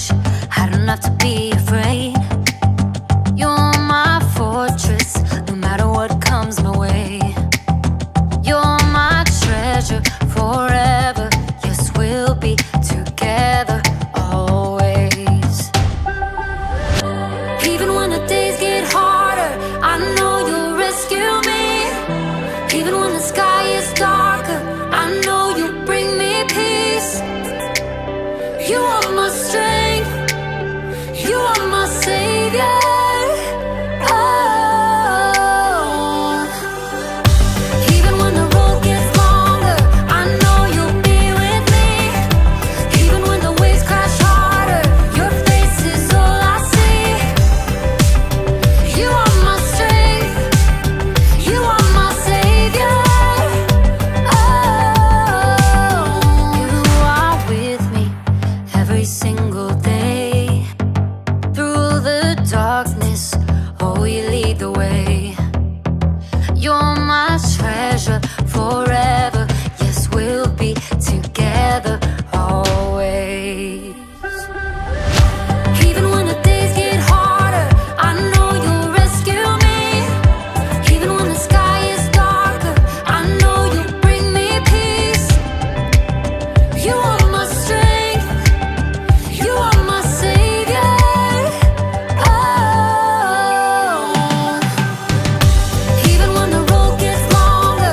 wish I don't have to be afraid. You're my fortress, no matter what comes my way. You're my treasure forever. Yes, we'll be together always. Even when the days get harder, I know you'll rescue me. Even when the sky is darker, I know you'll bring me peace. You are my strength, you are my savior. Forever, yes, we'll be together always. Even when the days get harder, I know you'll rescue me. Even when the sky is darker, I know you'll bring me peace. You are my strength, you are my savior. Even when the road gets longer,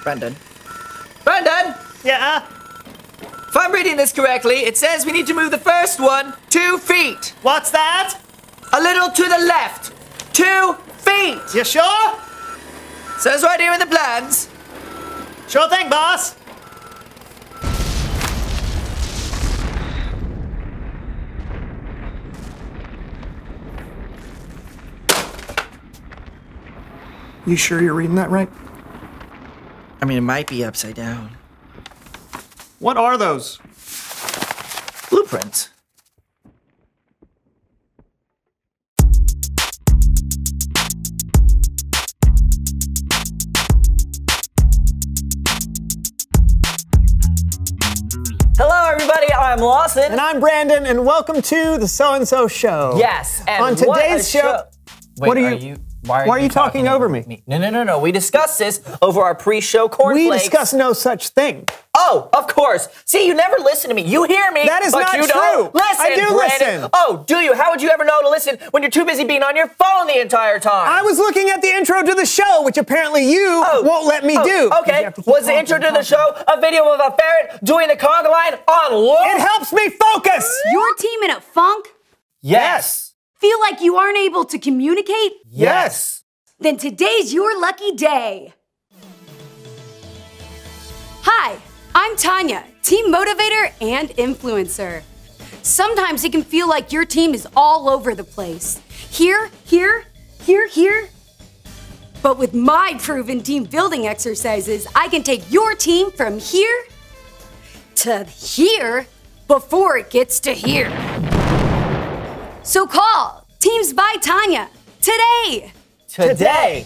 Brandon? Brandon! Yeah? If I'm reading this correctly, it says we need to move the first one 2 feet. What's that? A little to the left. 2 feet. You sure? Says right here in the plans. Sure thing, boss. You sure you're reading that right? I mean, it might be upside down. What are those? Blueprints. Hello, everybody. I'm Lawson. And I'm Brandon, and welcome to the So-and-So Show. Yes. And on today's show. Wait, what are you? Why are you talking over me? No. We discussed this over our pre-show cornflakes. We discussed no such thing. Oh, of course. See, you never listen to me. You hear me, that is but not you true. Don't listen. I do Brandon. listen. Oh, do you? How would you ever know to listen when you're too busy being on your phone the entire time? I was looking at the intro to the show, which apparently you won't let me do. Okay. Was the intro to the show a video of a ferret doing the conga line on loop? It helps me focus. Your team in a funk? Yes. Feel like you aren't able to communicate? Yes. Then today's your lucky day. Hi, I'm Tanya, team motivator and influencer. Sometimes it can feel like your team is all over the place. Here. But with my proven team building exercises, I can take your team from here to here before it gets to here. So call Teams by Tanya today. Today.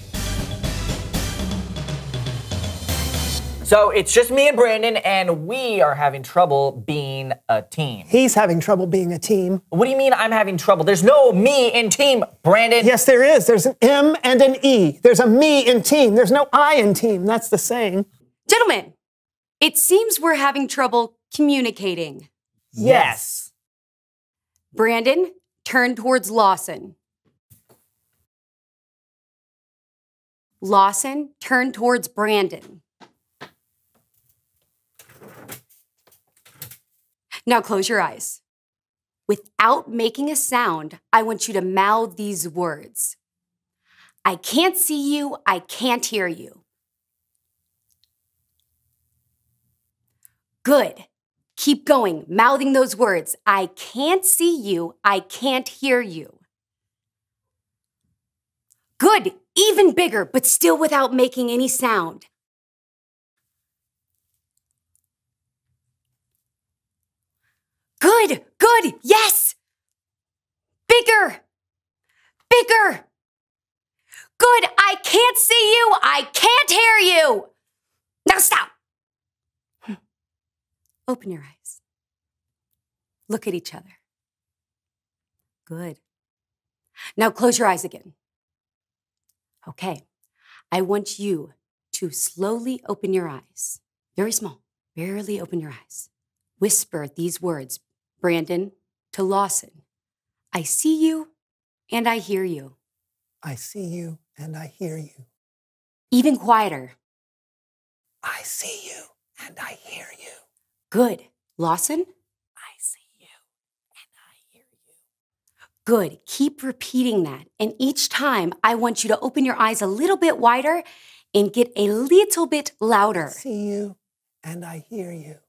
So it's just me and Brandon, and we are having trouble being a team. He's having trouble being a team. What do you mean I'm having trouble? There's no me in team, Brandon. Yes, there is. There's an M and an E. There's a me in team. There's no I in team. That's the saying. Gentlemen, it seems we're having trouble communicating. Yes. Brandon, turn towards Lawson. Lawson, turn towards Brandon. Now close your eyes. Without making a sound, I want you to mouth these words. I can't see you, I can't hear you. Good. Keep going, mouthing those words. I can't see you, I can't hear you. Good, even bigger, but still without making any sound. Good, good, yes! Bigger, bigger. Good, I can't see you, I can't hear you. Now stop. Open your eyes. Look at each other. Good. Now close your eyes again. Okay, I want you to slowly open your eyes. Very small, barely open your eyes. Whisper these words, Brandon, to Lawson. I see you and I hear you. I see you and I hear you. Even quieter. I see you and I hear you. Good. Lawson? I see you and I hear you. Good. Keep repeating that. And each time, I want you to open your eyes a little bit wider and get a little bit louder. I see you and I hear you.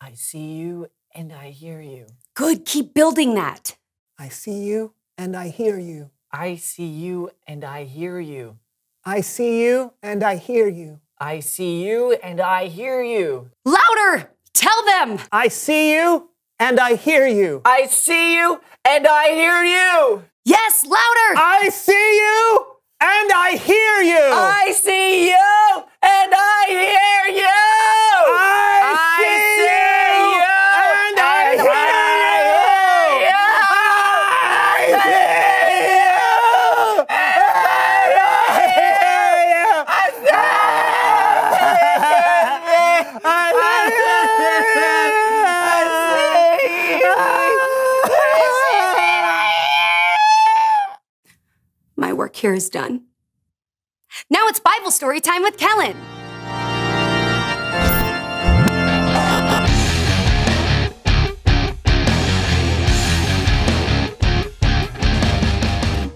I see you and I hear you. Good. Keep building that. I see you and I hear you. I see you and I hear you. I see you and I hear you. I see you and I hear you. Louder! Tell them! I see you and I hear you. I see you and I hear you. Yes, louder! I see you and I hear you. I see you and I hear you. I see you and I hear you. My work here is done. Now it's Bible story time with Kellen.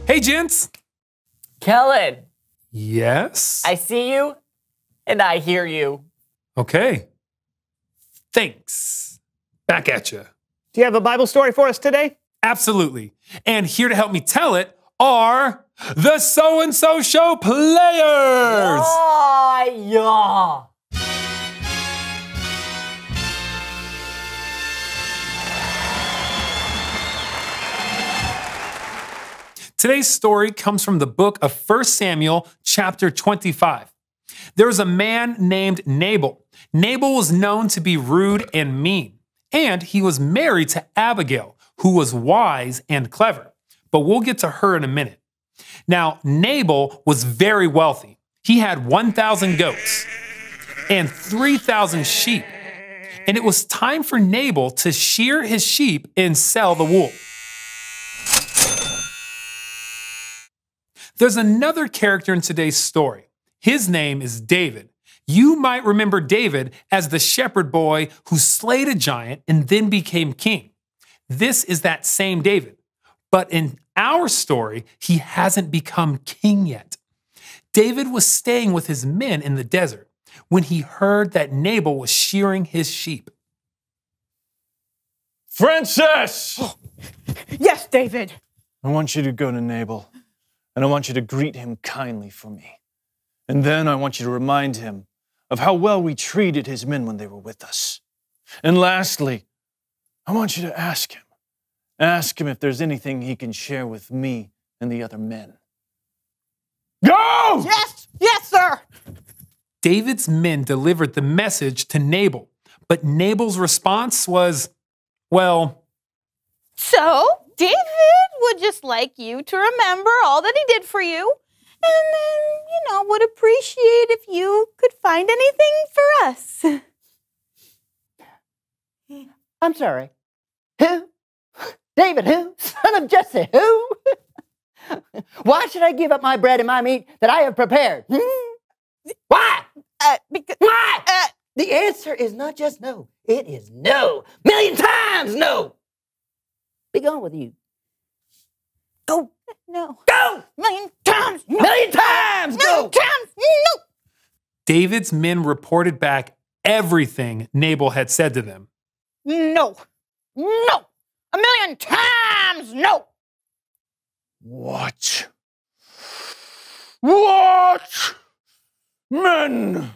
Hey, gents. Kellen, Yes? I see you and I hear you. Okay. Thanks. Back at you. Do you have a Bible story for us today? Absolutely. And here to help me tell it are the So-and-So Show players. Ah, yeah. Today's story comes from the book of 1 Samuel, chapter 25. There was a man named Nabal. Nabal was known to be rude and mean, and he was married to Abigail, who was wise and clever. But we'll get to her in a minute. Now, Nabal was very wealthy. He had 1,000 goats and 3,000 sheep. And it was time for Nabal to shear his sheep and sell the wool. There's another character in today's story. His name is David. You might remember David as the shepherd boy who slayed a giant and then became king. This is that same David. But in our story, he hasn't become king yet. David was staying with his men in the desert when he heard that Nabal was shearing his sheep. Frances! Yes, David. I want you to go to Nabal, and I want you to greet him kindly for me. And then I want you to remind him of how well we treated his men when they were with us. And lastly, I want you to ask him Ask him if there's anything he can share with me and the other men. Go! Yes, yes, sir. David's men delivered the message to Nabal, but Nabal's response was, well, So, David would just like you to remember all that he did for you, and then, would appreciate if you could find anything for us. I'm sorry. Who? David who? Son of Jesse who? Why should I give up my bread and my meat that I have prepared? Why? Why? The answer is not just no. It is no. Million times no. Be gone with you. Go. No. Go. Million times. No. Million times go. Million times. No. David's men reported back everything Nabal had said to them. No. No. A million times no. What? What? Men,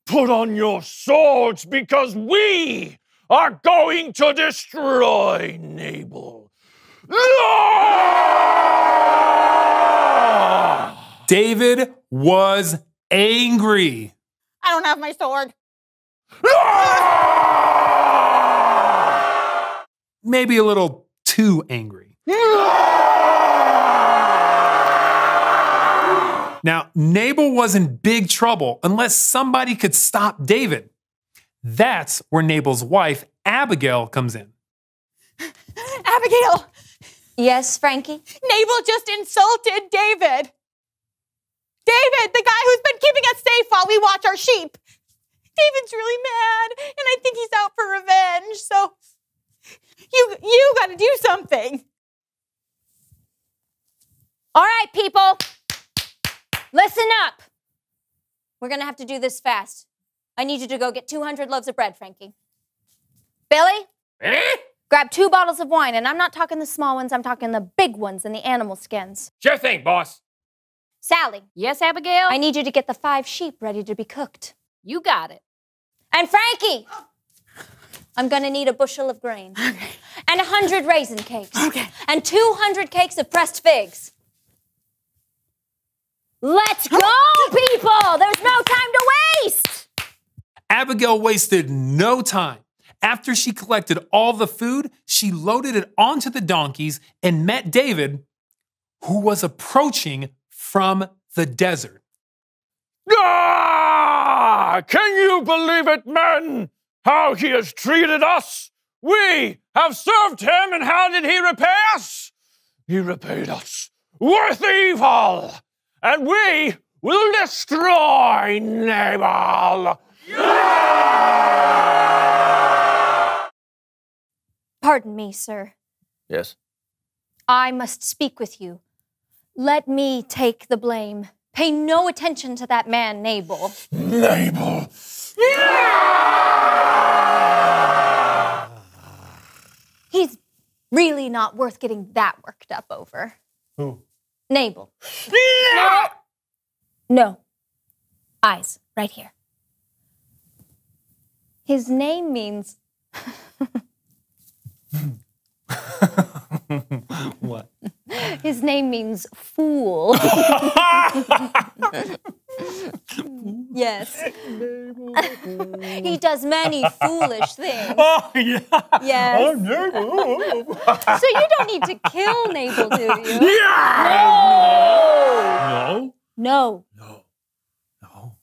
put on your swords because we are going to destroy Nabal. David was angry. I don't have my sword. Maybe a little too angry. Now, Nabal was in big trouble unless somebody could stop David. That's where Nabal's wife, Abigail, comes in. Abigail, Yes, Frankie? Nabal just insulted David. David, the guy who's been keeping us safe while we watch our sheep. David's really mad, and I think he's out for revenge, so you gotta do something. All right, people. Listen up. We're going to have to do this fast. I need you to go get 200 loaves of bread, Frankie. Billy? Grab 2 bottles of wine, and I'm not talking the small ones, I'm talking the big ones and the animal skins. Sure thing, boss. Sally? Yes, Abigail? I need you to get the 5 sheep ready to be cooked. You got it. And Frankie! I'm gonna need a bushel of grain. Okay. And 100 raisin cakes. Okay. And 200 cakes of pressed figs. Let's go, people! There's no time to waste! Abigail wasted no time. After she collected all the food, she loaded it onto the donkeys and met David, who was approaching from the desert. Ah! Can you believe it, men? How he has treated us? We have served him, and how did he repay us? He repaid us with evil, and we will destroy Nabal. Pardon me, sir. Yes. I must speak with you. Let me take the blame. Pay no attention to that man, Nabal. Nabal. He's really not worth getting that worked up over. Who? Nabal. No. Eyes, right here. His name means... What? His name means fool. Yes. He does many foolish things. Oh, yeah. Yes. Oh, Nabal. So you don't need to kill Nabal, do you? Yeah! No. No. No.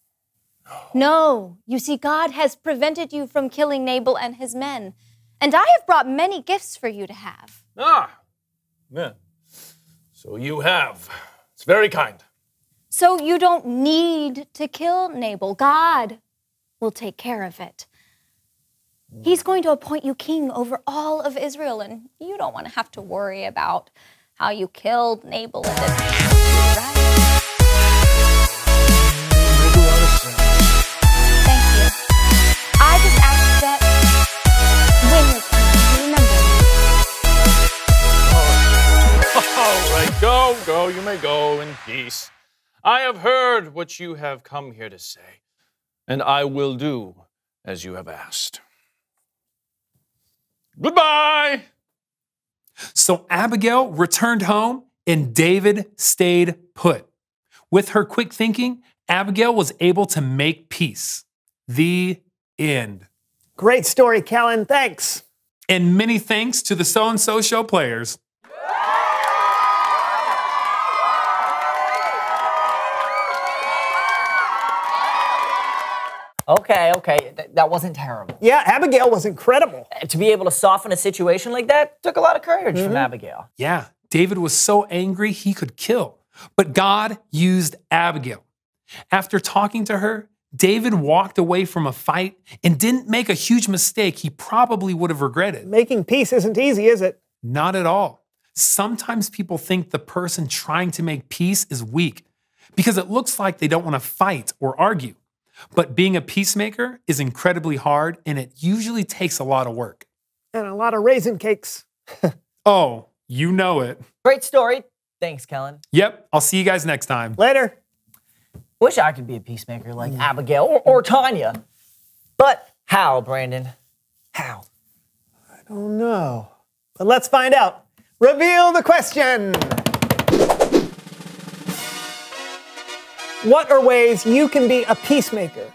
No. No. You see, God has prevented you from killing Nabal and his men. And I have brought many gifts for you to have. Ah. Yeah. So you have. It's very kind. So you don't need to kill Nabal. God will take care of it. He's going to appoint you king over all of Israel, and you don't want to have to worry about how you killed Nabal. And right? Thank you. I just asked that when you're king, you remember me. All right, go. You may go in peace. I have heard what you have come here to say, and I will do as you have asked. Goodbye. So Abigail returned home and David stayed put. With her quick thinking, Abigail was able to make peace. The end. Great story, Kellen. Thanks. And many thanks to the So-and-So Show players. Okay, that wasn't terrible. Yeah, Abigail was incredible. To be able to soften a situation like that took a lot of courage from Abigail. Yeah, David was so angry he could kill. But God used Abigail. After talking to her, David walked away from a fight and didn't make a huge mistake he probably would have regretted. Making peace isn't easy, is it? Not at all. Sometimes people think the person trying to make peace is weak because it looks like they don't want to fight or argue. But being a peacemaker is incredibly hard and it usually takes a lot of work. And a lot of raisin cakes. Oh, you know it. Great story. Thanks, Kellen. Yep, I'll see you guys next time. Later. Wish I could be a peacemaker like Abigail or Tanya. But how, Brandon? How? I don't know. But let's find out. Reveal the question. What are ways you can be a peacemaker?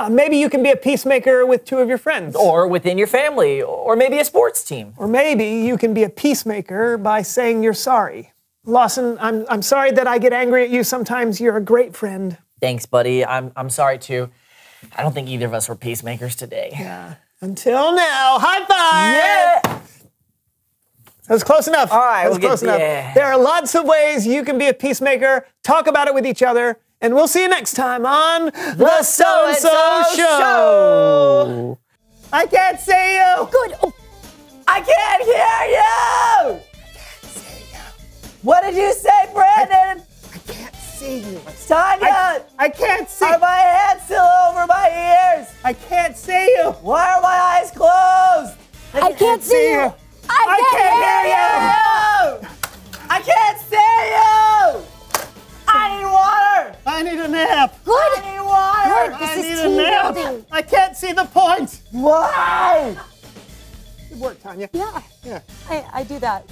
Maybe you can be a peacemaker with two of your friends. Or within your family, or maybe a sports team. Or maybe you can be a peacemaker by saying you're sorry. Lawson, I'm sorry that I get angry at you sometimes. You're a great friend. Thanks, buddy. I'm sorry too. I don't think either of us were peacemakers today. Yeah. Until now. High five! Yeah! That was close enough. All right, that was close enough. Yeah. There are lots of ways you can be a peacemaker. Talk about it with each other. And we'll see you next time on The So-and-So Show. I can't see you. Good. Oh, I can't hear you! What did you say, Brandon? I can't see you. Tanya! I can't see. Are my hands still over my ears? I can't see you. Why are my eyes closed? I can't see you. I can't hear you. I can't see you! I need water! I need a nap. Good. I need water! Good. This I is need a team nap. building. I can't see the point. Why? Good work, Tanya. Yeah, Yeah. I do that.